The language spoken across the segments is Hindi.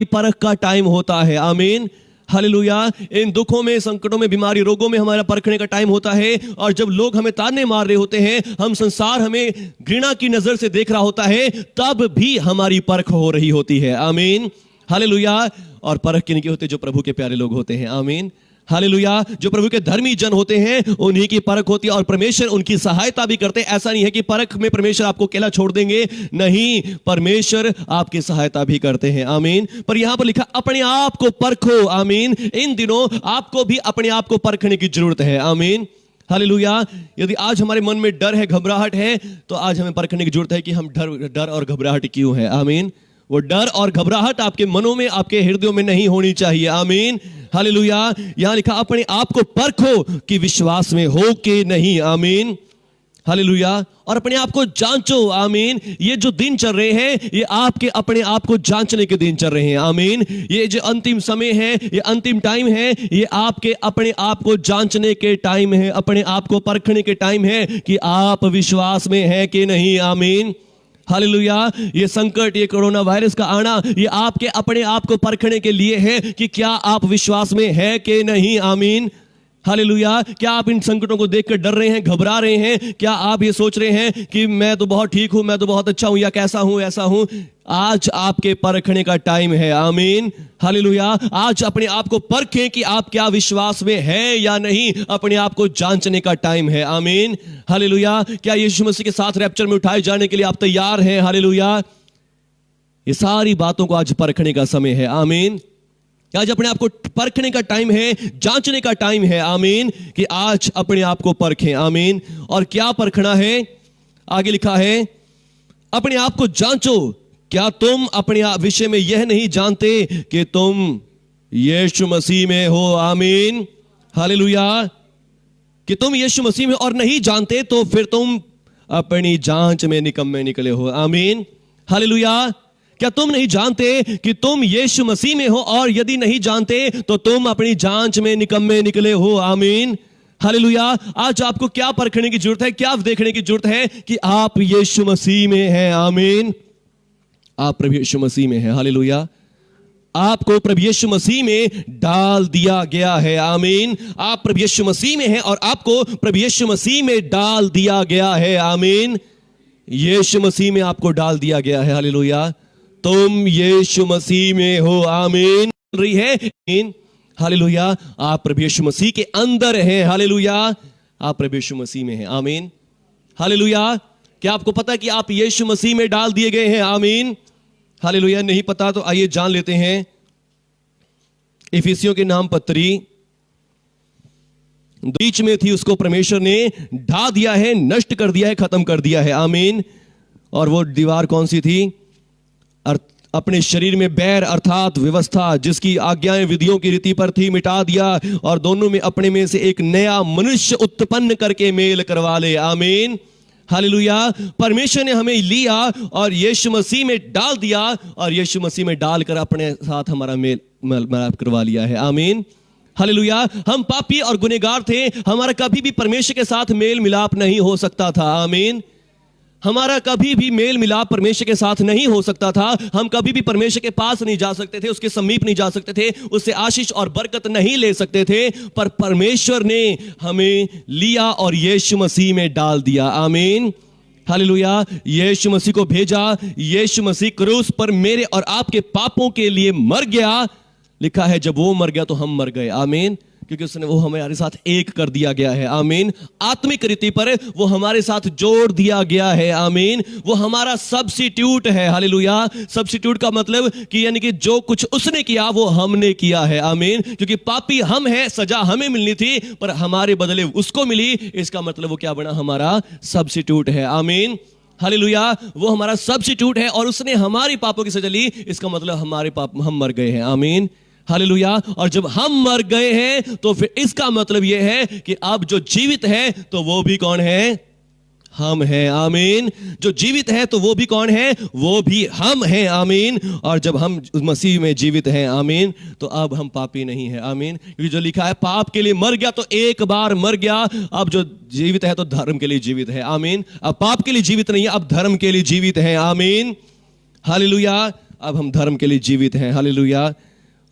परख का टाइम होता है। आमीन, हालेलुया। इन दुखों में, संकटों में, बीमारी, रोगों में हमारा परखने का टाइम होता है। और जब लोग हमें ताने मार रहे होते हैं, हम संसार हमें घृणा की नजर से देख रहा होता है, तब भी हमारी परख हो रही होती है। आमीन, हालेलुया। और परख किन के होते? जो प्रभु के प्यारे लोग होते हैं। आमीन, हालेलुया। जो प्रभु के धर्मी जन होते हैं, उन्हीं की परख होती है और परमेश्वर उनकी सहायता भी करते हैं। ऐसा नहीं है कि परख में परमेश्वर आपको अकेला छोड़ देंगे, नहीं, परमेश्वर आपकी सहायता भी करते हैं। आमीन। पर यहां पर लिखा अपने आप को परखो। आमीन। इन दिनों आपको भी अपने आप को परखने की जरूरत है। आमीन, हालेलुया। यदि आज हमारे मन में डर है, घबराहट है, तो आज हमें परखने की जरूरत है कि हम डर और घबराहट क्यों है। आमीन। वो डर और घबराहट आपके मनों में, आपके हृदयों में नहीं होनी चाहिए। आमीन, हालेलुया। यहां लिखा अपने आप को परखो कि विश्वास में हो कि नहीं। आमीन, हालेलुया। और अपने आप को जांचो। आमीन। ये जो दिन चल रहे हैं, ये आपके अपने आप को जांचने के दिन चल रहे हैं। आमीन। ये जो अंतिम समय है, ये अंतिम टाइम है, ये आपके अपने आप को जांचने के टाइम है, अपने आप को परखने के टाइम है कि आप विश्वास में है कि नहीं। आमीन, हालेलुया। ये संकट, ये कोरोना वायरस का आना, ये आपके अपने आप को परखने के लिए है कि क्या आप विश्वास में है कि नहीं। आमीन, हालेलुया। क्या आप इन संकटों को देखकर डर रहे हैं, घबरा रहे हैं? क्या आप ये सोच रहे हैं कि मैं तो बहुत ठीक हूं, मैं तो बहुत अच्छा हूं, या कैसा हूं, ऐसा हूं? आज आपके परखने का टाइम है। आमीन, हालेलुया। आज अपने आप को परखें कि आप क्या विश्वास में है या नहीं। अपने आप को जांचने का टाइम है। आमीन, हालेलुया। क्या यीशु मसीह के साथ रैप्चर में उठाए जाने के लिए आप तैयार हैं? हालेलुया। ये सारी बातों को आज परखने का समय है। आमीन। आज अपने आप को परखने का टाइम है, जांचने का टाइम है। आमीन, कि आज अपने आप को परखें। आमीन। और क्या परखना है? आगे लिखा है अपने आप को जांचो। क्या तुम अपने विषय में यह नहीं जानते कि तुम यीशु मसीह में हो। आमीन, हालेलुया। कि तुम यीशु मसीह में और नहीं जानते तो फिर तुम अपनी जांच में निकम्मे निकले हो। आमीन, हालेलुया। क्या तुम नहीं जानते कि तुम यीशु मसीह में हो, और यदि नहीं जानते तो तुम अपनी जांच में निकम्मे निकले हो। आमीन, हालेलुया। आज आपको क्या परखने की जरूरत है, क्या देखने की जरूरत है? कि आप यीशु मसीह में हैं। आमीन, आप प्रभु यीशु मसीह में हैं। हालेलुया। आपको प्रभु यीशु मसीह में डाल दिया गया है। आमीन। आप प्रभु यीशु मसीह में हैं और आपको प्रभु यीशु मसीह में डाल दिया गया है। आमीन। यीशु मसीह में आपको डाल दिया गया है। हालेलुया। तुम यीशु मसीह में हो। आमीन। रही है। आमीन, हालेलुया। आप प्रभु यीशु मसीह के अंदर हैं। हालेलुया। आप प्रभु यीशु मसीह में हैं। आमीन, हालेलुया। क्या आपको पता है कि आप यीशु मसीह में डाल दिए गए हैं? आमीन, हालेलुया। नहीं पता तो आइए जान लेते हैं। इफिसियों के नाम पत्री बीच में थी, उसको परमेश्वर ने ढा दिया है, नष्ट कर दिया है, खत्म कर दिया है। आमीन। और वो दीवार कौन सी थी? अपने शरीर में बैर अर्थात व्यवस्था, जिसकी आज्ञाएं विधियों की रीति पर थी, मिटा दिया और दोनों में अपने में से एक नया मनुष्य उत्पन्न करके मेल करवा ले। आमीन, हालेलुया। परमेश्वर ने हमें लिया और यीशु मसीह में डाल दिया, और यीशु मसीह में डालकर अपने साथ हमारा मेल मिलाप करवा लिया है। आमीन, हालेलुया। हम पापी और गुनहगार थे, हमारा कभी भी परमेश्वर के साथ मेल मिलाप नहीं हो सकता था। आमीन। हमारा कभी भी मेल मिलाप परमेश्वर के साथ नहीं हो सकता था। हम कभी भी परमेश्वर के पास नहीं जा सकते थे, उसके समीप नहीं जा सकते थे, उससे आशीष और बरकत नहीं ले सकते थे। पर परमेश्वर ने हमें लिया और यीशु मसीह में डाल दिया। आमीन, हालेलुया। यीशु मसीह को भेजा। यीशु मसीह क्रूस पर मेरे और आपके पापों के लिए मर गया। लिखा है जब वो मर गया तो हम मर गए। आमीन, क्योंकि उसने वो हमारे साथ एक कर दिया गया है। आमीन। आत्मिक रीति पर वो हमारे साथ जोड़ दिया गया है। आमीन। वो हमारा सब्स्टिट्यूट है। हालेलुया। सब्स्टिट्यूट का मतलब कि यानी कि जो कुछ उसने किया वो हमने किया है। आमीन। क्योंकि पापी हम हैं, सजा हमें मिलनी थी, पर हमारे बदले उसको मिली। इसका मतलब वो क्या बना? हमारा सब्स्टिट्यूट है। आमीन, हालेलुया। वो हमारा सब्स्टिट्यूट है और उसने हमारी पापों की सजा ली। इसका मतलब हमारे पाप, हम मर गए हैं। आमीन, हालेलुया। और जब हम मर गए हैं तो फिर इसका मतलब यह है कि अब जो जीवित है तो वो भी कौन है? हम हैं। आमीन। जो जीवित है तो वो भी कौन है? वो भी हम हैं। आमीन। और जब हम मसीह में जीवित हैं, आमीन, तो अब हम पापी नहीं है। आमीन। क्योंकि जो लिखा है पाप के लिए मर गया तो एक बार मर गया, अब जो जीवित है तो धर्म के लिए जीवित है। आमीन। अब पाप के लिए जीवित नहीं है, अब धर्म के लिए जीवित है। आमीन, हालेलुया। अब हम धर्म के लिए जीवित हैं। हालेलुया।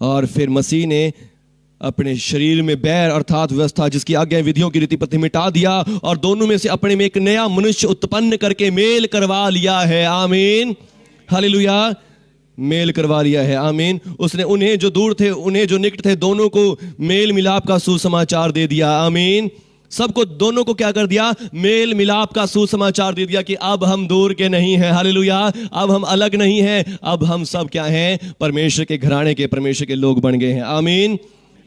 और फिर मसीह ने अपने शरीर में बैर अर्थात व्यवस्था जिसकी आज्ञा विधियों की रीति पद्धति मिटा दिया और दोनों में से अपने में एक नया मनुष्य उत्पन्न करके मेल करवा लिया है। आमीन। हालेलुया। मेल करवा लिया है। आमीन। उसने उन्हें जो दूर थे उन्हें जो निकट थे दोनों को मेल मिलाप का सुसमाचार दे दिया। आमीन। सबको दोनों को क्या कर दिया? मेल मिलाप का सुसमाचार दे दिया कि अब हम दूर के नहीं हैं। हालेलुया। अब हम अलग नहीं हैं, अब हम सब क्या हैं? परमेश्वर के घराने के, परमेश्वर के लोग बन गए हैं। आमीन।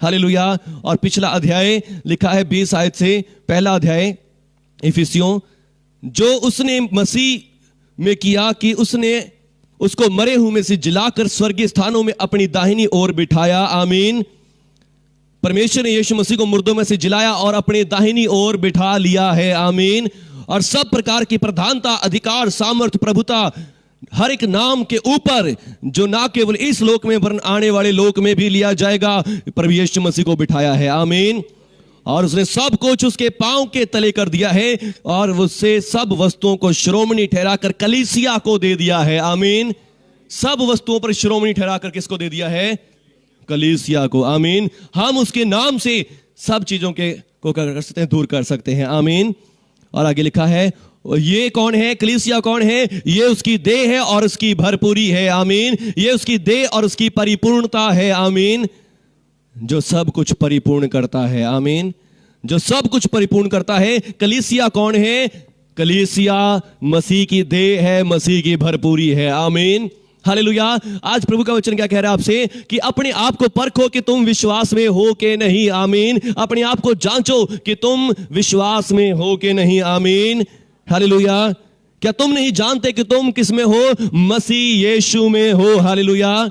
हालेलुया। और पिछला अध्याय लिखा है 20 आयत से, पहला अध्याय इफिसियों, जो उसने मसीह में किया कि उसने उसको मरे हुए में से जिलाकर स्वर्गीय स्थानों में अपनी दाहिनी ओर बिठाया। आमीन। परमेश्वर ने यीशु मसीह को मुर्दों में से जिलाया और अपने दाहिनी ओर बिठा लिया है। आमीन। और सब प्रकार की प्रधानता, अधिकार, सामर्थ, प्रभुता हर एक नाम के ऊपर, जो ना केवल इस लोक में वरन आने वाले लोक में भी लिया जाएगा, प्रभु यीशु मसीह को बिठाया है। आमीन। और उसने सब कुछ उसके पांव के तले कर दिया है और उससे सब वस्तुओं को श्रोमणी ठहराकर कलीसिया को दे दिया है। आमीन। सब वस्तुओं पर श्रोमणी ठहराकर किसको दे दिया है? कलीसिया को। आमीन। हम उसके नाम से सब चीजों के को कर सकते हैं, दूर कर सकते हैं। आमीन। और आगे लिखा है, ये कौन है? कलीसिया कौन है? ये उसकी देह है और उसकी भरपूरी है। आमीन। ये उसकी देह और उसकी परिपूर्णता है। आमीन। जो सब कुछ परिपूर्ण करता है। आमीन। जो सब कुछ परिपूर्ण करता है। कलीसिया कौन है? कलीसिया मसीह की देह है, मसीह की भरपूरी है। आमीन। हालेलुया। आज प्रभु का वचन क्या कह रहा है आपसे? कि अपने आप को परखो कि तुम विश्वास में हो के नहीं। आमीन। अपने आप को जांचो कि तुम विश्वास में हो के नहीं। आमीन। हालेलुया। क्या तुम नहीं जानते कि तुम किस में हो? मसीह यीशु में हो। हालेलुया।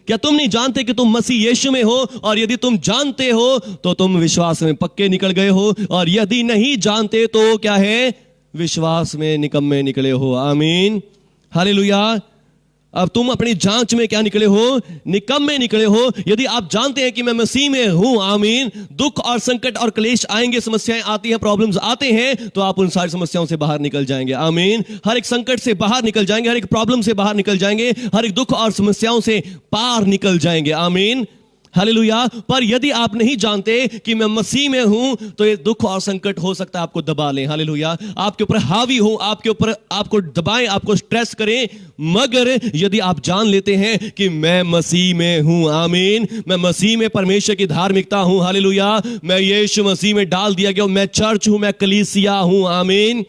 क्या तुम नहीं जानते कि तुम मसीह यीशु में हो? और यदि तुम जानते हो तो तुम विश्वास में पक्के निकल गए हो, और यदि नहीं जानते तो क्या है? विश्वास में निकम्मे निकले हो। आमीन। हालेलुया। अब तुम अपनी जांच में क्या निकले हो? निकम्मे निकले हो। यदि आप जानते हैं कि मैं मसीह में हूं, आमीन, दुख और संकट और क्लेश आएंगे, समस्याएं आती हैं, प्रॉब्लम्स आते हैं, तो आप उन सारी समस्याओं से बाहर निकल जाएंगे। आमीन। हर एक संकट से बाहर निकल जाएंगे, हर एक प्रॉब्लम से बाहर निकल जाएंगे, हर एक दुख और समस्याओं से पार निकल जाएंगे। आमीन। हालेलुया। पर यदि आप नहीं जानते कि मैं मसीह में हूं, तो ये दुख और संकट हो सकता है आपको दबा लें। हालेलुया। आपके ऊपर हावी हो, आपके ऊपर आपको दबाएं, आपको स्ट्रेस करें। मगर यदि आप जान लेते हैं कि मैं मसीह में हूं, आमीन, मैं मसीह में परमेश्वर की धार्मिकता हूं, हालेलुया, मैं यीशु मसीह में डाल दिया गया, मैं चर्च हूं, मैं कलीसिया हूं। आमीन।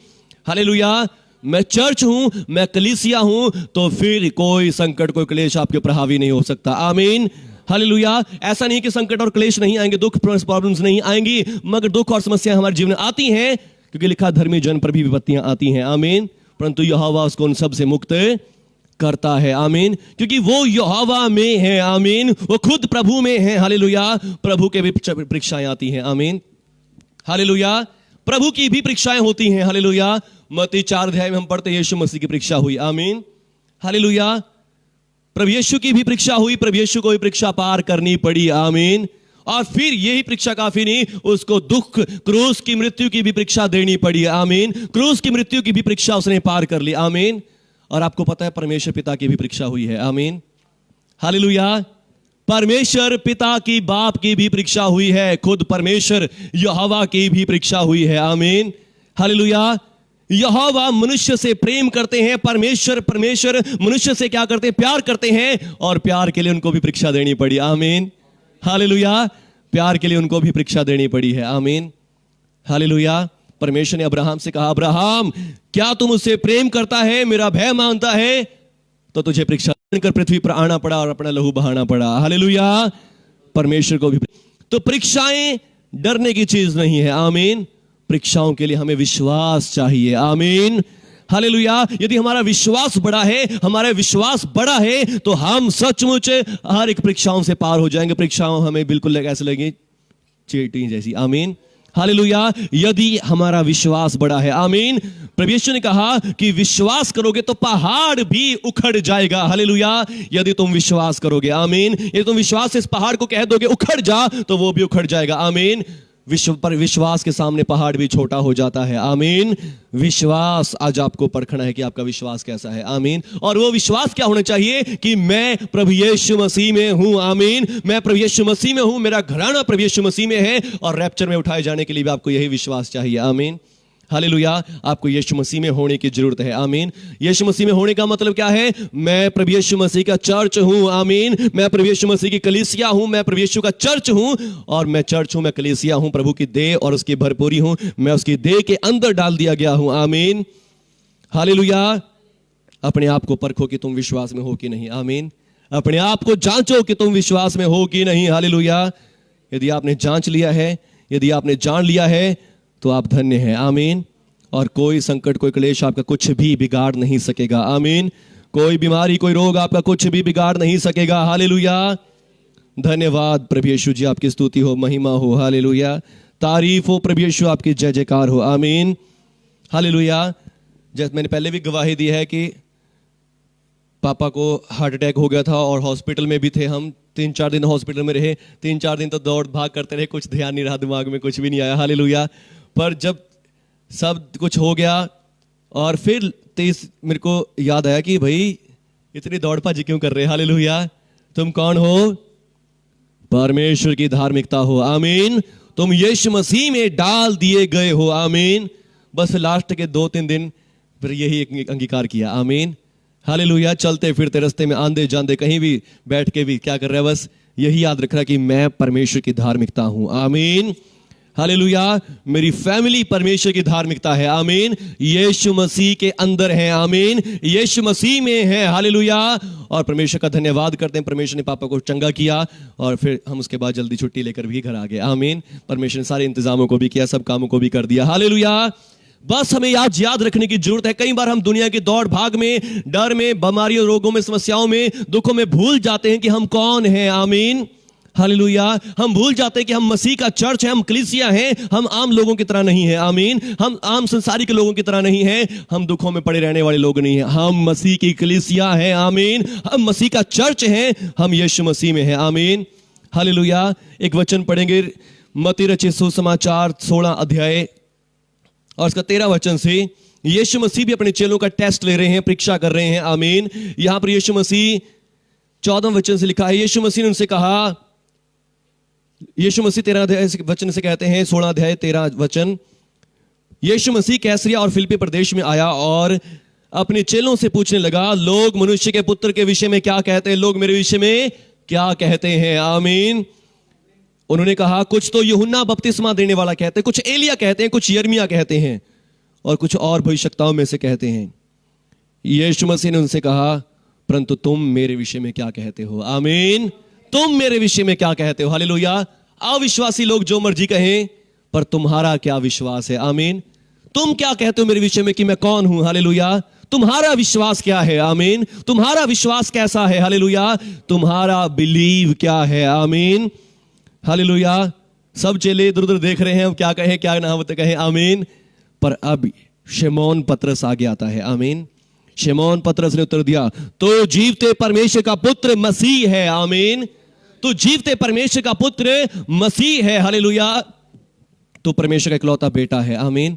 हालेलुया। मैं चर्च हूं, मैं कलीसिया हूं, तो फिर कोई संकट, कोई क्लेश आपके ऊपर हावी नहीं हो सकता। आमीन। हालेलुया। ऐसा नहीं कि संकट और क्लेश नहीं आएंगे, दुख प्रॉब्लम्स नहीं आएंगी, मगर दुख और समस्याएं हमारे जीवन में आती हैं, क्योंकि लिखा धर्मी जन पर भी विपत्तियां आती हैं। आमीन। परंतु यहोवा उसको उन सब से मुक्त करता है। आमीन। क्योंकि वो यहोवा में है। आमीन। वो खुद प्रभु में है। हालेलुया। प्रभु के भी परीक्षाएं आती हैं। आमीन। हालेलुया। प्रभु की भी परीक्षाएं होती हैं। हालेलुया। मत्ती 4 अध्याय में हम पढ़ते हैं यीशु मसीह की परीक्षा हुई। आमीन। हालेलुया। प्रभु यीशु की भी परीक्षा हुई, प्रभु यीशु को भी परीक्षा पार करनी पड़ी। आमीन। और फिर यही परीक्षा काफी नहीं, उसको दुख, क्रूस की मृत्यु की भी परीक्षा देनी पड़ी। आमीन। क्रूस की मृत्यु की भी परीक्षा उसने पार कर ली। आमीन। और आपको पता है परमेश्वर पिता की भी परीक्षा हुई है। आमीन। हालेलुया। परमेश्वर पिता की, बाप की भी परीक्षा हुई है, खुद परमेश्वर यहोवा की भी परीक्षा हुई है। आमीन। हालेलुया। यहोवा मनुष्य से प्रेम करते हैं, परमेश्वर मनुष्य से क्या करते हैं? प्यार करते हैं, और प्यार के लिए उनको भी परीक्षा देनी पड़ी। आमीन। हालेलुया। प्यार के लिए उनको भी परीक्षा देनी पड़ी है। आमीन। हालेलुया। परमेश्वर ने अब्राहम से कहा, अब्राहम, क्या तुम उससे प्रेम करता है, मेरा भय मानता है? तो तुझे परीक्षा देकर पृथ्वी पर आना पड़ा और अपना लहू बहाना पड़ा। हालेलुया। परमेश्वर को भी। तो परीक्षाएं डरने की चीज नहीं है। आमीन। परीक्षाओं के लिए हमें विश्वास चाहिए। आमीन। हालेलुया। यदि हमारा विश्वास बड़ा है, हमारा विश्वास बड़ा है, तो हम सचमुच हर एक परीक्षाओं से पार हो जाएंगे। परीक्षाओं हमें बिल्कुल ऐसे लगेंगी चींटी जैसी। आमीन। हालेलुया। यदि हमारा विश्वास बड़ा है। आमीन। प्रभु यीशु ने कहा कि विश्वास करोगे तो पहाड़ भी उखड़ जाएगा। हालेलुया। यदि तुम विश्वास करोगे। आमीन। यदि तुम विश्वास से इस पहाड़ को कह दोगे उखड़ जा, तो वो भी उखड़ जाएगा। आमीन। विश्वास के सामने पहाड़ भी छोटा हो जाता है। आमीन। विश्वास, आज आपको परखना है कि आपका विश्वास कैसा है। आमीन। और वो विश्वास क्या होना चाहिए कि मैं प्रभु यीशु मसीह में हूं। आमीन। मैं प्रभु यीशु मसीह में हूं, मेरा घराना प्रभु यीशु मसीह में है, और रैप्चर में उठाए जाने के लिए भी आपको यही विश्वास चाहिए। आमीन। हालेलुया। आपको यीशु मसीह में होने की जरूरत है। आमीन। यीशु मसीह में होने का मतलब क्या है? मैं प्रभु यीशु मसीह का चर्च हूं। आमीन। मैं प्रभु यीशु मसीह की कलीसिया हूं, मैं प्रभु यीशु का चर्च हूं, और मैं चर्च हूं, मैं कलीसिया हूं, प्रभु की देह और उसकी भरपूरी हूं, मैं उसकी देह के अंदर डाल दिया गया हूं। आमीन। हालेलुया। अपने आप को परखो कि तुम विश्वास में हो कि नहीं। आमीन। अपने आप को जांचो कि तुम विश्वास में हो कि नहीं। हालेलुया। यदि आपने जांच लिया है, यदि आपने जान लिया है, तो आप धन्य हैं। आमीन। और कोई संकट, कोई क्लेश आपका कुछ भी बिगाड़ नहीं सकेगा। आमीन। कोई बीमारी, कोई रोग आपका कुछ भी बिगाड़ नहीं सकेगा। हालेलुया। धन्यवाद प्रभु यीशु जी, आपकी स्तुति हो, महिमा हो। हालेलुया। तारीफ हो प्रभु यीशु, आपकी जय जयकार हो। आमीन। हालेलुया। जैसे मैंने पहले भी गवाही दी है कि पापा को हार्ट अटैक हो गया था और हॉस्पिटल में भी थे हम। 3-4 दिन हॉस्पिटल में रहे। 3-4 दिन तो दौड़ भाग करते रहे, कुछ ध्यान नहीं रहा, दिमाग में कुछ भी नहीं आया। हालेलुया। पर जब सब कुछ हो गया और फिर 23 मेरे को याद आया कि भाई इतनी दौड़ भाजी क्यों कर रहे हैं। हालेलुया। तुम कौन हो? परमेश्वर की धार्मिकता हो। आमीन। तुम यीशु मसीह में डाल दिए गए हो। आमीन। बस लास्ट के 2-3 दिन फिर यही अंगीकार किया। आमीन। हालेलुया। चलते फिरते रास्ते में, आंधे जांदे, कहीं भी बैठ के भी क्या कर रहा है? बस यही याद रख रहा है कि मैं परमेश्वर की धार्मिकता हूं। आमीन। हालेलुया। मेरी फैमिली परमेश्वर की धार्मिकता है। आमीन। यीशु मसीह के अंदर है। आमीन। यीशु मसीह में है। हालेलुया। और परमेश्वर का धन्यवाद करते हैं, परमेश्वर ने पापा को चंगा किया और फिर हम उसके बाद जल्दी छुट्टी लेकर भी घर आ गए। आमीन। परमेश्वर ने सारे इंतजामों को भी किया, सब कामों को भी कर दिया। हालेलुया। बस हमें याद रखने की जरूरत है। कई बार हम दुनिया की दौड़ भाग में, डर में, बीमारियों, रोगों में, समस्याओं में, दुखों में भूल जाते हैं कि हम कौन हैं। आमीन। हालेलुया। हम भूल जाते हैं कि हम मसीह का चर्च है, हम कलीसिया हैं, हम आम लोगों की तरह नहीं है। आमीन। हम आम संसारी के लोगों की तरह नहीं है, हम दुखों में पड़े रहने वाले लोग नहीं हैं, हम मसीह की कलीसिया हैं। आमीन। हम मसीह का चर्च हैं, हम यीशु मसीह में हैं। आमीन। हालेलुया। एक वचन पढ़ेंगे, मत्ती रचित सुसमाचार 16 अध्याय और उसका 13 वचन से। यीशु मसीह भी अपने चेलों का टेस्ट ले रहे हैं, परीक्षा कर रहे हैं। आमीन। यहां पर यीशु मसीह 14 वचन से लिखा है, यीशु मसीह ने उनसे कहा, यीशु मसीह 13 अध्याय वचन से कहते हैं, 16 अध्याय 13 वचन। यीशु मसीह कैसरिया और फिलिप्पी प्रदेश में आया और अपने चेलों से पूछने लगा, लोग मनुष्य के पुत्र के विषय में क्या कहते हैं? लोग मेरे विषय में क्या कहते हैं? आमीन। उन्होंने कहा, कुछ तो यूहन्ना बपतिस्मा देने वाला कहते हैं, कुछ एलिया कहते हैं, कुछ यिर्मयाह कहते हैं, और कुछ और भविष्यवक्ताओं में से कहते हैं। यीशु मसीह ने उनसे कहा, परंतु तुम मेरे विषय में क्या कहते हो? आमीन। तुम मेरे विषय में क्या कहते हो? हालेलुया। अविश्वासी लोग जो मर्जी कहें, पर तुम्हारा क्या विश्वास है? आमीन। तुम क्या कहते हो मेरे विषय में कि मैं कौन हूं? हालेलुया। तुम्हारा विश्वास क्या है? आमीन। तुम्हारा विश्वास कैसा है? हालेलुया। तुम्हारा बिलीव क्या है? आमीन। हालेलुया। सब चेले इधर उधर देख रहे हैं, क्या कहें क्या ना कहें। आमीन। पर अब शिमोन पतरस आगे आता है। आमीन। शिमोन पतरस ने उत्तर दिया, तो जीवते परमेश्वर का पुत्र मसीह है। आमीन। तो जीवते परमेश्वर का पुत्र मसीह है। हालेलुया। तो परमेश्वर का इकलौता बेटा है। आमीन।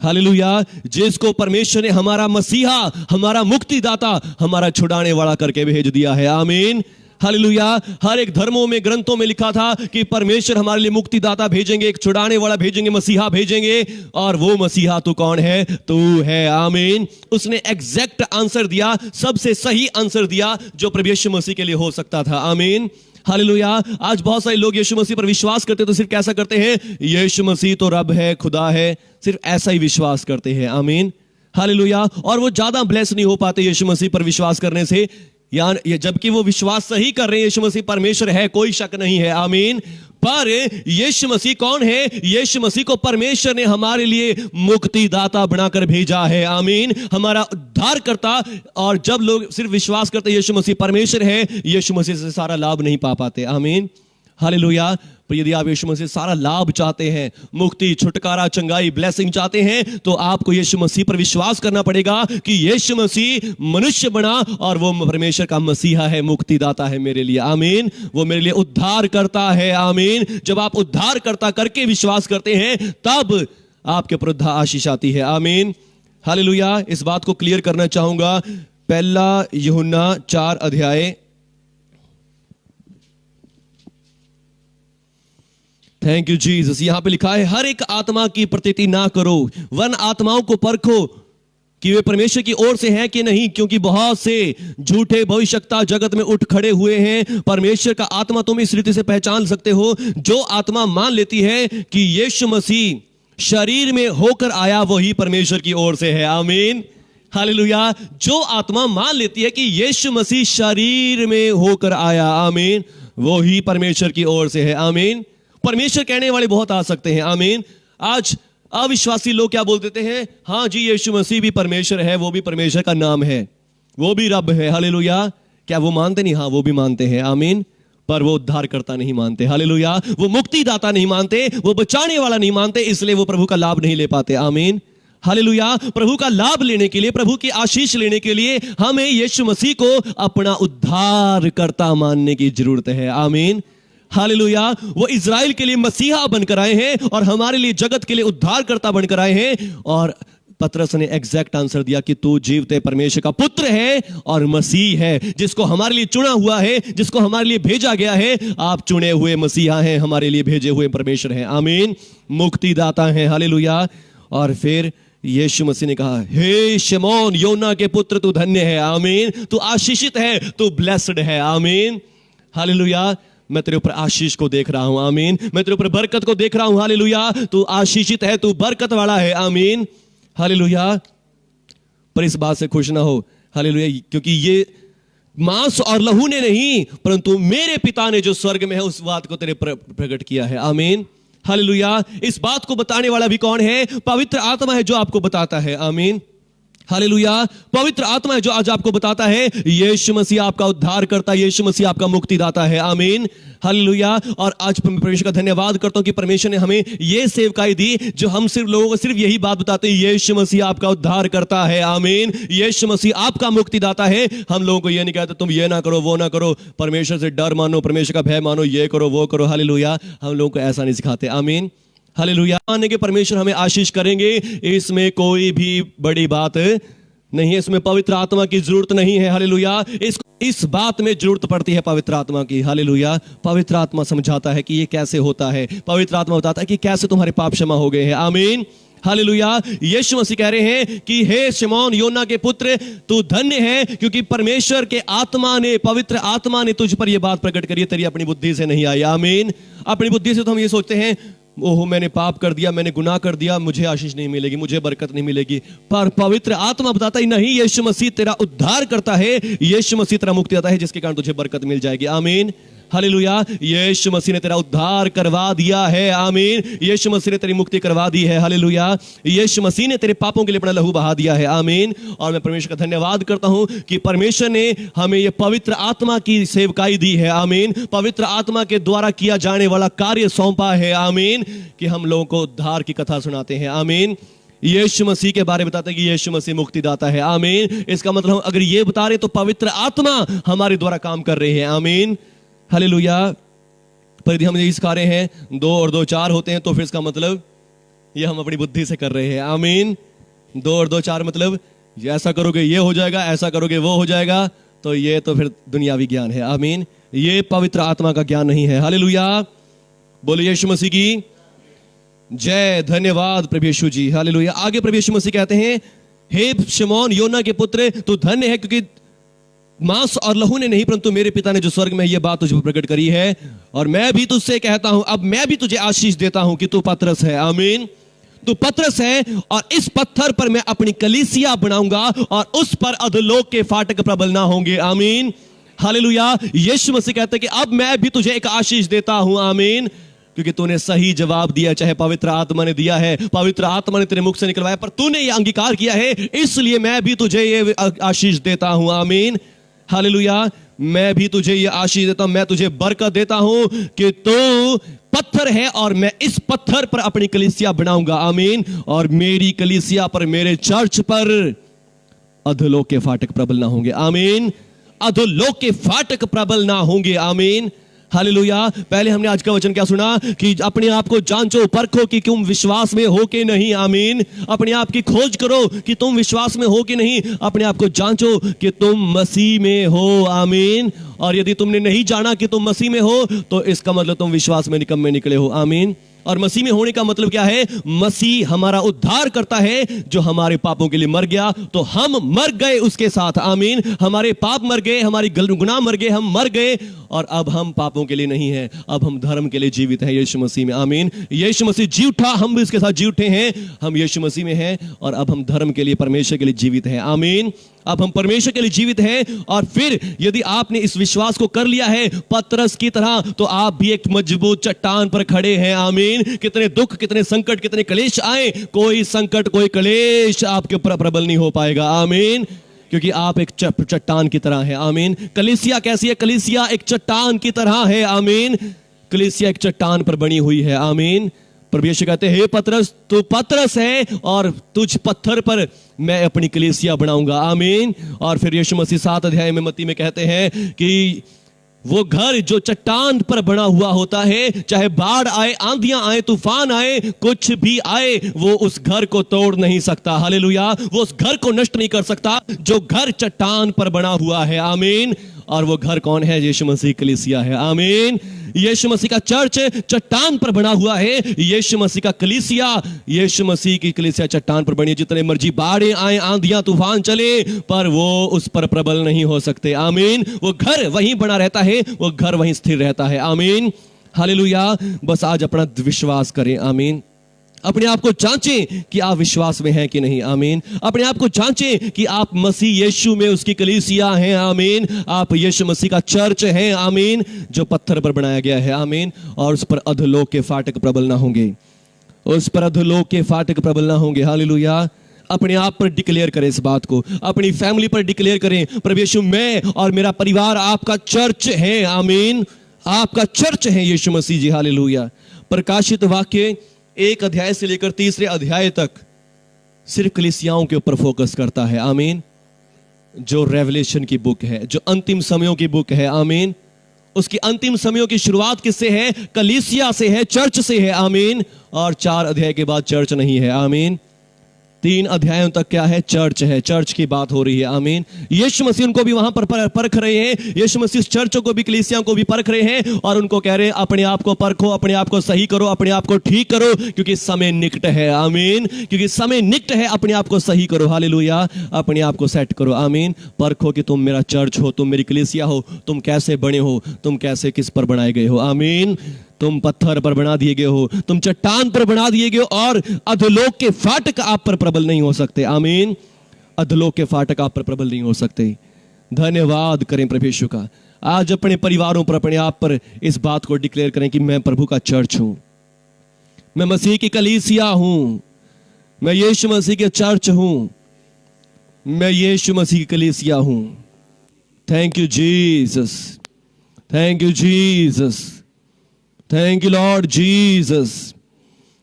हालेलुया। जिसको परमेश्वर ने हमारा मसीहा, हमारा मुक्तिदाता, हमारा छुड़ाने वाला करके भेज दिया है। आमीन। हालेलुया। हर एक धर्मों में, ग्रंथों में लिखा था कि परमेश्वर हमारे लिए मुक्तिदाता भेजेंगे, एक छुड़ाने वाला भेजेंगे, मसीहा भेजेंगे, और वो मसीहा तू कौन है? तू है। आमीन। उसने एग्जैक्ट आंसर दिया, सबसे सही आंसर दिया जो प्रभु यीशु मसीह के लिए हो सकता था। आमीन। हालेलुया। आज बहुत सारे लोग यीशु मसीह पर विश्वास करते तो सिर्फ कैसा करते हैं? यीशु मसीह तो रब है, खुदा है, सिर्फ ऐसा ही विश्वास करते हैं। आमीन। हालेलुया। और वो ज्यादा ब्लेस नहीं हो पाते यीशु मसीह पर विश्वास करने से, या जबकि वो विश्वास सही कर रहे हैं, यीशु मसीह परमेश्वर है, कोई शक नहीं है। आमीन। पर यीशु मसीह कौन है? यीशु मसीह को परमेश्वर ने हमारे लिए मुक्तिदाता बनाकर भेजा है। आमीन। हमारा उद्धारकर्ता। और जब लोग सिर्फ विश्वास करते यीशु मसीह परमेश्वर है, यीशु मसीह से सारा लाभ नहीं पा पाते। आमीन। हालेलुया। पर यदि आप यीशु मसीह सारा लाभ चाहते हैं, मुक्ति, छुटकारा, चंगाई, ब्लेसिंग चाहते हैं, तो आपको यीशु मसीह पर विश्वास करना पड़ेगा कि यीशु मसीह मनुष्य बना और वो परमेश्वर का मसीहा है, मुक्तिदाता है मेरे लिए। आमीन। वो मेरे लिए उद्धार करता है। आमीन। जब आप उद्धार करता करके विश्वास करते हैं, तब आपके ऊपर आशीष आती है। आमीन। हालेलुया। इस बात को क्लियर करना चाहूंगा। पहला यूहन्ना 4 अध्याय, थैंक यू जीसस। यहां पे लिखा है, हर एक आत्मा की प्रतीति ना करो, वन आत्माओं को परखो कि वे परमेश्वर की ओर से हैं कि नहीं, क्योंकि बहुत से झूठे भविष्यवक्ता जगत में उठ खड़े हुए हैं। परमेश्वर का आत्मा तुम इस रीति से पहचान सकते हो, जो आत्मा मान लेती है कि यीशु मसीह शरीर में होकर आया, वही परमेश्वर की ओर से है। आमीन। हालेलुया। जो आत्मा मान लेती है कि यीशु मसीह शरीर में होकर आया, आमीन, वो ही परमेश्वर की ओर से है। आमीन। परमेश्वर कहने वाले बहुत आ सकते हैं। आमीन। आज अविश्वासी लोग क्या बोल देते हैं? हाँ जी, यीशु मसीह भी परमेश्वर है, वो भी परमेश्वर का नाम है, वो भी रब है। हालेलुया। क्या वो मानते नहीं? हाँ, वो भी मानते हैं। आमीन। पर वो उद्धार करता नहीं मानते। हालेलुया। वो मुक्तिदाता नहीं मानते, वो बचाने वाला नहीं मानते, इसलिए वो प्रभु का लाभ नहीं ले पाते। आमीन। हालेलुया। प्रभु का लाभ लेने के लिए, प्रभु की आशीष लेने के लिए हमें यीशु मसीह को अपना उद्धार करता मानने की जरूरत है। आमीन। हालेलुया। वो इज़राइल के लिए मसीहा बनकर आए हैं और हमारे लिए, जगत के लिए उद्धारकर्ता बनकर आए हैं। और पतरस ने एग्जैक्ट आंसर दिया कि तू जीवते परमेश्वर का पुत्र है और मसीह है, जिसको हमारे लिए चुना हुआ है, जिसको हमारे लिए भेजा गया है। आप चुने हुए मसीहा हैं, हमारे लिए भेजे हुए परमेश्वर हैं। आमीन। मुक्तिदाता हैं। हालेलुया। और फिर यीशु मसीह ने कहा, हे शमौन योना के पुत्र, तू धन्य है। आमीन। तू आशीषित है, तू ब्लेस्ड है। आमीन। हालेलुया। मैं तेरे ऊपर आशीष को देख रहा हूं। आमीन। मैं तेरे ऊपर बरकत को देख रहा हूं। हालेलुया। तू आशीषित है, तू बरकत वाला है। आमीन। हालेलुया। पर इस बात से खुश ना हो। हालेलुया। क्योंकि ये मांस और लहू ने नहीं, परंतु मेरे पिता ने जो स्वर्ग में है, उस बात को तेरे प्रकट किया है। आमीन। हालेलुया। इस बात को बताने वाला भी कौन है? पवित्र आत्मा है, जो आपको बताता है। आमीन। हालेलुया। पवित्र आत्मा है जो आज आपको बताता है यीशु मसीह आपका उद्धार करता है, यीशु मसीह आपका मुक्तिदाता है। आमीन। हालेलुया। और आज परमेश्वर का धन्यवाद करता हूं कि परमेश्वर ने हमें यह सेवकाई दी, जो हम सिर्फ लोगों को सिर्फ यही बात बताते हैं, यीशु मसीह आपका उद्धार करता है। आमीन। यीशु मसीह आपका मुक्तिदाता है। हम लोगों को यह नहीं कहते तुम ये ना करो, वो ना करो, परमेश्वर से डर मानो, परमेश्वर का भय मानो, ये करो, वो करो। हालेलुया। हम लोगों को ऐसा नहीं सिखाते। आमीन। हालेलुया। मानने के परमेश्वर हमें आशीष करेंगे, इसमें कोई भी बड़ी बात नहीं है। इसमें पवित्र आत्मा की जरूरत नहीं है। हालेलुया। इस बात में जरूरत पड़ती है पवित्र आत्मा की। हालेलुया। पवित्र आत्मा समझाता है कि ये कैसे होता है। पवित्र आत्मा बताता है कि कैसे तुम्हारे पाप क्षमा हो गए हैं। आमीन। हालेलुया। यीशु मसीह कह रहे हैं कि हे शमौन योना के पुत्र, तू धन्य है, क्योंकि परमेश्वर के आत्मा ने, पवित्र आत्मा ने तुझ पर यह बात प्रकट करी है, तेरी अपनी बुद्धि से नहीं आई। आमीन। अपनी बुद्धि से तो हम ये सोचते हैं, ओहो मैंने पाप कर दिया, मैंने गुनाह कर दिया, मुझे आशीष नहीं मिलेगी, मुझे बरकत नहीं मिलेगी। पर पवित्र आत्मा बताता ही नहीं, यीशु मसीह तेरा उद्धार करता है, यीशु मसीह तेरा मुक्ति देता है, जिसके कारण तुझे बरकत मिल जाएगी। आमीन। हालेलुया। यीशु मसीह ने तेरा उद्धार करवा दिया है। आमीन। यीशु मसीह ने तेरी मुक्ति करवा दी है। हालेलुया। यीशु मसीह ने तेरे पापों के लिए अपना लहू बहा दिया है। आमीन। और मैं परमेश्वर का धन्यवाद करता हूं कि परमेश्वर ने हमें यह पवित्र आत्मा की सेवकाई दी है। आमीन। पवित्र आत्मा के द्वारा किया जाने वाला कार्य सौंपा है। आमीन। कि हम लोगों को उद्धार की कथा सुनाते हैं। आमीन। यीशु मसीह के बारे में बताते हैं कि यीशु मसीह मुक्तिदाता है। आमीन। इसका मतलब अगर ये बता रहे तो पवित्र आत्मा हमारे द्वारा काम कर रही है। आमीन। हालेलुया। पर यदि हम ये सिखा रहे हैं 2 और 2 4 होते हैं, तो फिर इसका मतलब ये हम अपनी बुद्धि से कर रहे हैं। आमीन। 2 और 2 4 मतलब ऐसा करोगे ये हो जाएगा, ऐसा करोगे वो हो जाएगा, तो ये तो फिर दुनियावी ज्ञान है। आमीन। ये पवित्र आत्मा का ज्ञान नहीं है। हालेलुया। बोलिए यीशु मसीह की जय। धन्यवाद प्रभु यीशु जी। हालेलुया। आगे प्रभु यीशु मसीह कहते हैं, हे शमौन योना के पुत्र, तू धन्य है, क्योंकि मांस और लहू ने नहीं, परंतु मेरे पिता ने जो स्वर्ग में यह बात तुझे प्रकट करी है। और मैं भी तुझसे कहता हूं, अब मैं भी तुझे आशीष देता हूं कि तू पतरस है। आमीन। तू पतरस है, और इस पत्थर पर मैं अपनी कलीसिया बनाऊंगा, और उस पर अधोलोक के फाटक प्रबल ना होंगे। आमीन। हालेलुया। यीशु मसीह कहते हैं कि अब मैं भी तुझे एक आशीष देता हूं। आमीन। क्योंकि तूने सही जवाब दिया, चाहे पवित्र आत्मा ने दिया है, पवित्र आत्मा ने तेरे मुख से निकलवाया, पर तूने ये अंगीकार किया है, इसलिए मैं भी तुझे ये आशीष देता हूं। आमीन। हालेलुया। मैं भी तुझे ये आशीष देता हूं, मैं तुझे बरकत देता हूं कि तू पत्थर है और मैं इस पत्थर पर अपनी कलीसिया बनाऊंगा। आमीन। और मेरी कलीसिया पर, मेरे चर्च पर अधोलोक के फाटक प्रबल ना होंगे। आमीन। अधोलोक के फाटक प्रबल ना होंगे। आमीन। हालेलुया। पहले हमने आज का वचन क्या सुना कि अपने आप को जांचो, परखो कि तुम विश्वास में हो कि नहीं। आमीन। अपने आप की खोज करो कि तुम विश्वास में हो कि नहीं। अपने आप को जांचो कि तुम मसीह में हो। आमीन। और यदि तुमने नहीं जाना कि तुम मसीह में हो तो इसका मतलब तुम विश्वास में निकम्मे निकले हो। आमीन। और मसीह में होने का मतलब क्या है? मसीह हमारा उद्धार करता है, जो हमारे पापों के लिए मर गया, तो हम मर गए उसके साथ। आमीन। हमारे पाप मर गए, हमारी गुनाह मर गए, हम मर गए, और अब हम पापों के लिए नहीं हैं, अब हम धर्म के लिए जीवित हैं यीशु मसीह में। आमीन। यीशु मसीह जी उठा, हम भी उसके साथ जी उठे हैं, हम यीशु मसीह में हैं, और अब हम धर्म के लिए, परमेश्वर के लिए जीवित हैं। आमीन। अब हम परमेश्वर के लिए जीवित हैं। और फिर यदि आपने इस विश्वास को कर लिया है पतरस की तरह, तो आप भी एक मजबूत चट्टान पर खड़े हैं। आमीन। कितने दुख, कितने संकट, कितने क्लेश आए, कोई संकट, कोई क्लेश आपके ऊपर प्रबल नहीं हो पाएगा। आमीन। क्योंकि आप एक चट्टान की तरह है। आमीन। कलीसिया कैसी है? कलीसिया एक चट्टान की तरह है। आमीन। कलीसिया एक चट्टान पर बनी हुई है। आमीन। प्रभु यीशु कहते हैं, हे पतरस, तू पतरस है और तुझ पत्थर पर मैं अपनी कलीसिया बनाऊंगा। आमीन। और फिर यीशु मसीह 7 अध्याय में मत्ती में कहते हैं कि वो घर जो चट्टान पर बना हुआ होता है, चाहे बाढ़ आए, आंधियां आए, तूफान आए, कुछ भी आए, वो उस घर को तोड़ नहीं सकता। हालेलुया। वो उस घर को नष्ट नहीं कर सकता जो घर चट्टान पर बना हुआ है। आमीन। और वो घर कौन है? यीशु मसीह कलीसिया है। आमीन। यीशु मसीह का चर्च चट्टान पर बना हुआ है। यीशु मसीह का कलीसिया, यीशु मसीह की कलीसिया चट्टान पर बनी है। जितने मर्जी बाढ़ें आए, आंधियां, तूफान चले, पर वो उस पर प्रबल नहीं हो सकते। आमीन। वो घर वहीं बना रहता है, वो घर वहीं स्थिर रहता है। आमीन। हालेलुया। बस आज अपना विश्वास करें। आमीन। अपने आप को जांचें कि आप विश्वास में हैं कि नहीं। आमीन। अपने आप को जांचें कि आप मसीह यीशु में उसकी कलीसिया हैं। आमीन। आप यीशु मसीह का चर्च हैं। आमीन। जो पत्थर पर बनाया गया है। आमीन। और उस पर अधोलोक के फाटक प्रबल ना होंगे। उस पर अधोलोक के फाटक प्रबल ना होंगे। हालेलुया। अपने आप पर डिक्लेयर करें इस बात को, अपनी फैमिली पर डिक्लेयर करें, प्रभु यीशु, मैं और मेरा परिवार आपका चर्च है। आमीन। आपका चर्च है यीशु मसीह जी। हालेलुया। प्रकाशित वाक्य 1 अध्याय से लेकर 3 अध्याय तक सिर्फ कलीसियाओं के ऊपर फोकस करता है। आमीन। जो रेवलेशन की बुक है, जो अंतिम समयों की बुक है। आमीन। उसकी अंतिम समयों की शुरुआत किससे है? कलीसिया से है, चर्च से है। आमीन। और 4 अध्याय के बाद चर्च नहीं है। आमीन। 3 अध्यायों तक क्या है? चर्च है, चर्च की बात हो रही है। आमीन। यीशु मसीह उनको भी वहां पर परख रहे हैं। यीशु मसीह चर्चों को भी, कलीसियाओं को भी परख रहे हैं और उनको कह रहे हैं, अपने आप को परखो, अपने आप को सही करो, अपने आप को ठीक करो, क्योंकि समय निकट है। आमीन। क्योंकि समय निकट है, अपने आप को सही करो। हालेलुया। अपने आप को सेट करो। आमीन। परखो कि तुम मेरा चर्च हो, तुम मेरी कलीसिया हो, तुम कैसे बने हो, तुम कैसे, किस पर बनाए गए हो। आमीन। तुम पत्थर पर बना दिए गए हो, तुम चट्टान पर बना दिए गए हो, और अधोलोक के फाटक आप पर प्रबल नहीं हो सकते। आमीन। अधोलोक के फाटक आप पर प्रबल नहीं हो सकते। धन्यवाद करें प्रभु यीशु का। आज अपने परिवारों पर, अपने आप पर इस बात को डिक्लेयर करें कि मैं प्रभु का चर्च हूं, मैं मसीह की कलीसिया हूं, मैं यीशु मसीह के चर्च हूं, मैं यीशु मसीह की कलीसिया हूं। Thank you Jesus, thank you Jesus, thank you Lord Jesus.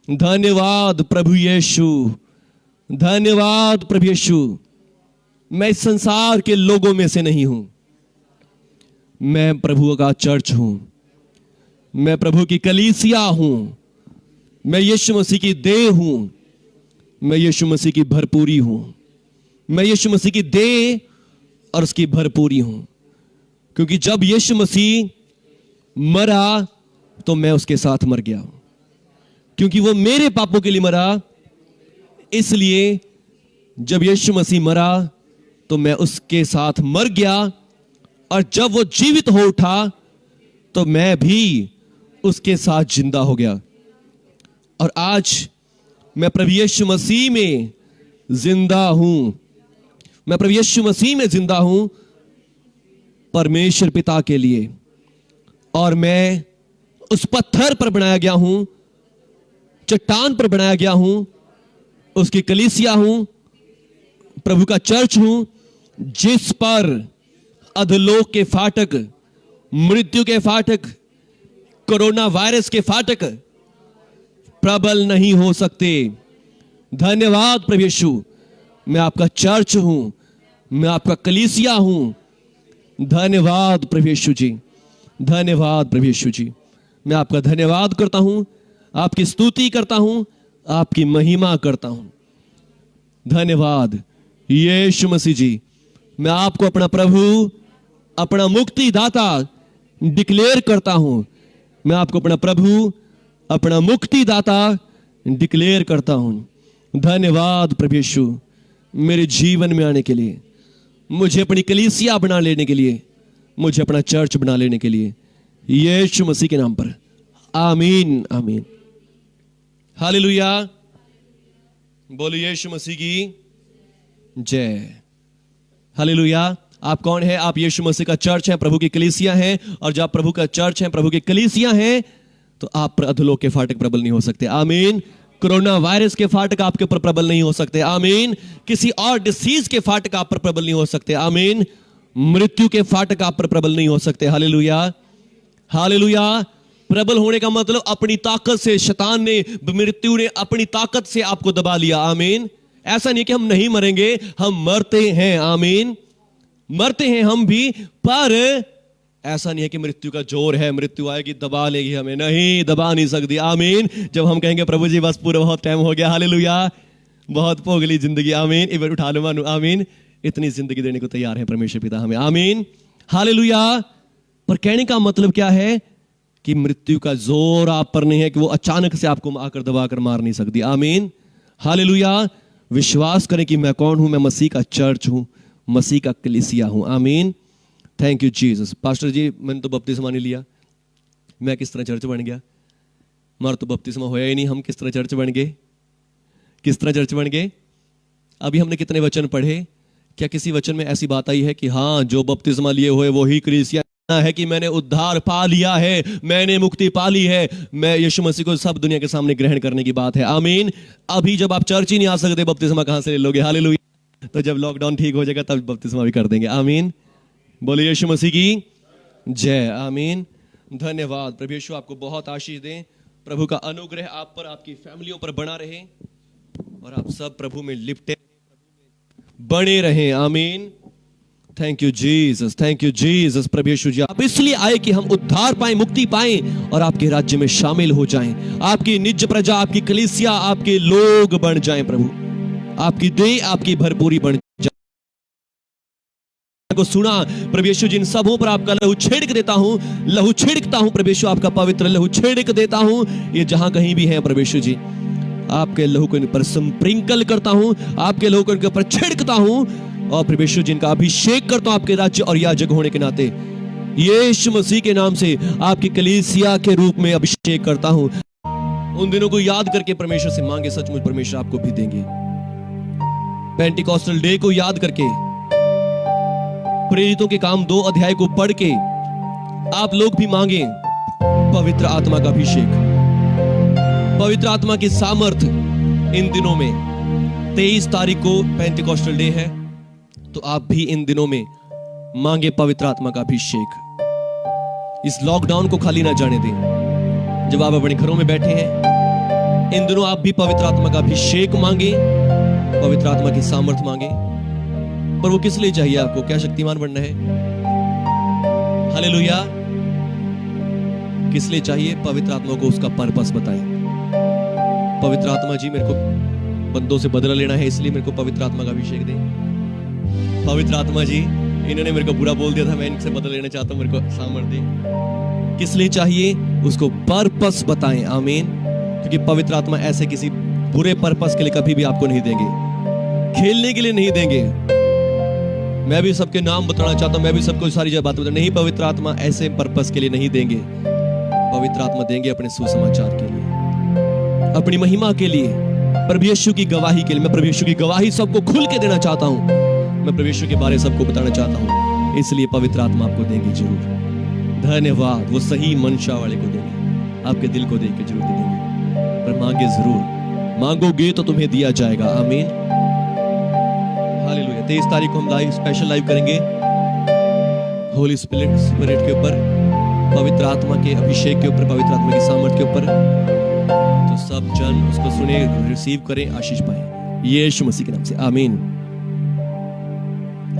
धन्यवाद प्रभु यीशु, धन्यवाद प्रभु यीशु। मैं इस संसार के लोगों में से नहीं हूं, मैं प्रभु का चर्च हूं, मैं प्रभु की कलीसिया हूं, मैं यीशु मसीह की देह हूं, मैं यीशु मसीह की भरपूरी हूं, मैं यीशु मसीह की देह और उसकी भरपूरी हूं। क्योंकि जब यीशु मसीह मरा तो मैं उसके साथ मर गया, क्योंकि वो मेरे पापों के लिए मरा। इसलिए जब यीशु मसीह मरा तो मैं उसके साथ मर गया, और जब वो जीवित हो उठा तो मैं भी उसके साथ जिंदा हो गया। और आज मैं प्रभु यीशु मसीह में जिंदा हूं, मैं प्रभु यीशु मसीह में जिंदा हूं परमेश्वर पिता के लिए। और मैं उस पत्थर पर बनाया गया हूं, चट्टान पर बनाया गया हूं, उसकी कलीसिया हूं, प्रभु का चर्च हूं, जिस पर अधोलोक के फाटक, मृत्यु के फाटक, कोरोना वायरस के फाटक प्रबल नहीं हो सकते। धन्यवाद प्रभु यीशु। मैं आपका चर्च हूं, मैं आपका कलीसिया हूं। धन्यवाद प्रभु यीशु जी, धन्यवाद प्रभु यीशु जी। मैं आपका धन्यवाद करता हूं, आपकी स्तुति करता हूं, आपकी महिमा करता हूं। धन्यवाद यीशु मसीह जी। मैं आपको अपना प्रभु, अपना मुक्तिदाता डिक्लेयर करता हूं। मैं आपको अपना प्रभु, अपना मुक्तिदाता डिक्लेयर करता हूं। धन्यवाद प्रभु यीशु, मेरे जीवन में आने के लिए, मुझे अपनी कलीसिया बना लेने के लिए, मुझे अपना चर्च बना लेने के लिए, यीशु मसीह के नाम पर आमीन, आमीन। हालेलुया। बोलो यीशु मसीह की जय। हालेलुया। आप कौन है? आप यीशु मसीह का चर्च है, प्रभु की कलीसिया है। और जब आप प्रभु का चर्च है, प्रभु की कलीसिया है, तो आप पर अधोलोक के फाटक प्रबल नहीं हो सकते। आमीन। कोरोना वायरस के फाटक आपके ऊपर प्रबल नहीं हो सकते। आमीन। किसी और डिसीज के फाटक आप पर प्रबल नहीं हो सकते। आमीन। मृत्यु के फाटक आप पर प्रबल नहीं हो सकते। Hallelujah, hallelujah. प्रबल होने का मतलब अपनी ताकत से, शैतान ने, मृत्यु ने अपनी ताकत से आपको दबा लिया। आमीन। ऐसा नहीं कि हम नहीं मरेंगे, हम मरते हैं। आमीन। मरते हैं हम भी, पर ऐसा नहीं है कि मृत्यु का जोर है, मृत्यु आएगी दबा लेगी हमें। नहीं, दबा नहीं सकती। आमीन। जब हम कहेंगे प्रभु जी बस पूरा बहुत टाइम हो गया, हालेलुया, बहुत भोगली जिंदगी, आमीन, एक बार उठा लो मानो, आमीन, इतनी जिंदगी देने को तैयार है परमेश्वर पिता हमें। आमीन, हालेलुया। पर कहने का मतलब क्या है कि मृत्यु का जोर आप पर नहीं है, कि वो अचानक से आपको आकर दबाकर मार नहीं सकती। आमीन, हालेलुया। विश्वास करें कि मैं कौन हूं? मैं मसीह का चर्च हूं, मसीह का कलीसिया हूं। आमीन। Thank you Jesus. पास्टर जी, मैंने तो बपतिस्मा नहीं लिया, मैं किस तरह चर्च बन गया? हमारा तो बपतिस्मा होया ही नहीं, हम किस तरह चर्च बन गए? किस तरह चर्च बन गए? अभी हमने कितने वचन पढ़े? क्या किसी वचन में ऐसी बात आई है कि हाँ, जो बपतिस्मा लिए हुए वही कलीसिया है, कि मैंने उद्धार पा लिया है, मैंने मुक्ति पा ली है, मैं यीशु मसीह को सब दुनिया के सामने ग्रहण करने की बात है। आमीन। अभी जब आप चर्च ही नहीं आ सकते, बपतिस्मा कहां से ले लोगे? हालेलुया। तो जब लॉकडाउन ठीक हो जाएगा तब बपतिस्मा भी कर देंगे। आमीन। बोले यीशु मसीह की जय। आमीन। धन्यवाद। प्रभु यीशु आपको बहुत आशीष दें। प्रभु का अनुग्रह आप पर, आपकी फैमिलियों पर बना रहे, और आप सब प्रभु में लिपटे बने रहें। आमीन। Thank you Jesus, thank you Jesus. प्रभु यीशु जी, आप इसलिए आए कि हम उद्धार पाएं, मुक्ति पाएं, और आपके राज्य में शामिल हो जाएं। आपकी निज प्रजा, आपकी कलीसिया, आपके लोग बन जाएं। प्रभु आपकी देह, आपकी भरपूरी बन जाए। को सुना प्रभु यीशु, जिन सबों पर आपका लहू छिड़क देता हूं, लहू छिड़कता हूं प्रभु यीशु, आपका पवित्र लहू छिड़क देता हूं। ये जहां कहीं भी है प्रभु यीशु जी, आपके लहू को इन पर स्प्रिंकल करता हूं, आपके लहू को इनके ऊपर छिड़कता हूं, और प्रभु यीशु जिनका अभिषेक करता हूं आपके राज्य और याजक होने के नाते, यीशु मसीह के नाम से आपकी कलीसिया के रूप में अभिषेक करता हूं। उन दिनों को याद करके परमेश्वर से मांगे, सचमुच परमेश्वर आपको भी देंगे। पेंटिकॉस्टल डे को याद करके, प्रेरितों के काम 2 अध्याय को पढ़ के आप लोग भी मांगे पवित्र आत्मा का अभिषेक, पवित्र आत्मा की सामर्थ। इन दिनों में 23 तारीख को पेंटिकॉस्टल डे है, तो आप भी इन दिनों में मांगे पवित्र आत्मा का अभिषेक। इस लॉकडाउन को खाली ना जाने दें। जब आप अपने घरों में बैठे हैं, इन दिनों आप भी पवित्र आत्मा का अभिषेक मांगे, पवित्र आत्मा की सामर्थ मांगे। पर वो किस लिए चाहिए आपको? क्या शक्तिमान बनना है? हालेलुया। किस लिए चाहिए? पवित्र आत्मा को उसका पर्पस बताएं। पवित्र आत्मा जी, मेरे को बंदों से बदला लेना है, इसलिए मेरे को पवित्र आत्मा का अभिषेक दें। पवित्र आत्मा जी, इन्होंने मेरे को बुरा बोल दिया था, मैं इनसे बदला लेना चाहता हूं, मेरे को सामर्थ दें। किस लिए चाहिए? उसको पर्पस बताएं। आमीन। क्योंकि पवित्र आत्मा ऐसे किसी बुरे पर्पस के लिए कभी भी आपको नहीं देंगे, खेलने के लिए नहीं देंगे। मैं भी सबके नाम बताना चाहता हूं, मैं भी सबको सारी जगह बात बता, नहीं, पवित्र आत्मा ऐसे पर्पस के लिए नहीं देंगे। पवित्र आत्मा देंगे अपने सुसमाचार के लिए, अपनी महिमा के लिए, प्रभु यीशु की गवाही के लिए। मैं प्रभु यीशु की गवाही सबको खुल के देना चाहता हूं, मैं प्रभु यीशु के बारे में सबको बताना चाहता हूं, इसलिए पवित्र आत्मा आपको देंगे जरूर। धन्यवाद। वो सही मंशा वाले को देंगे, आपके दिल को देख के जरूर देंगे, पर मांगे जरूर। मांगोगे तो तुम्हें दिया जाएगा। आमीन। हालेलुया। 23 तारीख को हम स्पेशल लाइव करेंगे। होली स्पिरिट के ऊपर, पवित्र आत्मा के अभिषेक के ऊपर, पवित्र आत्मा के सामर्थ के ऊपर। तो सब जन उसको सुने, रिसीव करें, आशीष पाएं यीशु मसीह के नाम से, आमीन।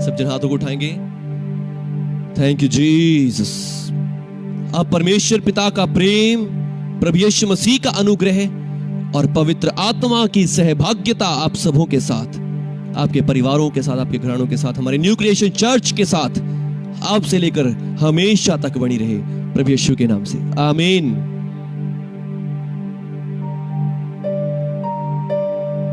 सब जन हाथों को उठाएंगे। Thank you Jesus. अब परमेश्वर पिता का प्रेम, प्रभु यीशु मसीह का अनुग्रह और पवित्र आत्मा की सहभागिता आप सबों के साथ, आपके परिवारों के साथ, आपके घरानों के साथ, हमारे न्यू क्रिएशन चर्च के साथ, आप से लेकर हमेशा तक बनी रहे, प्रभु यीशु के नाम से, आमीन।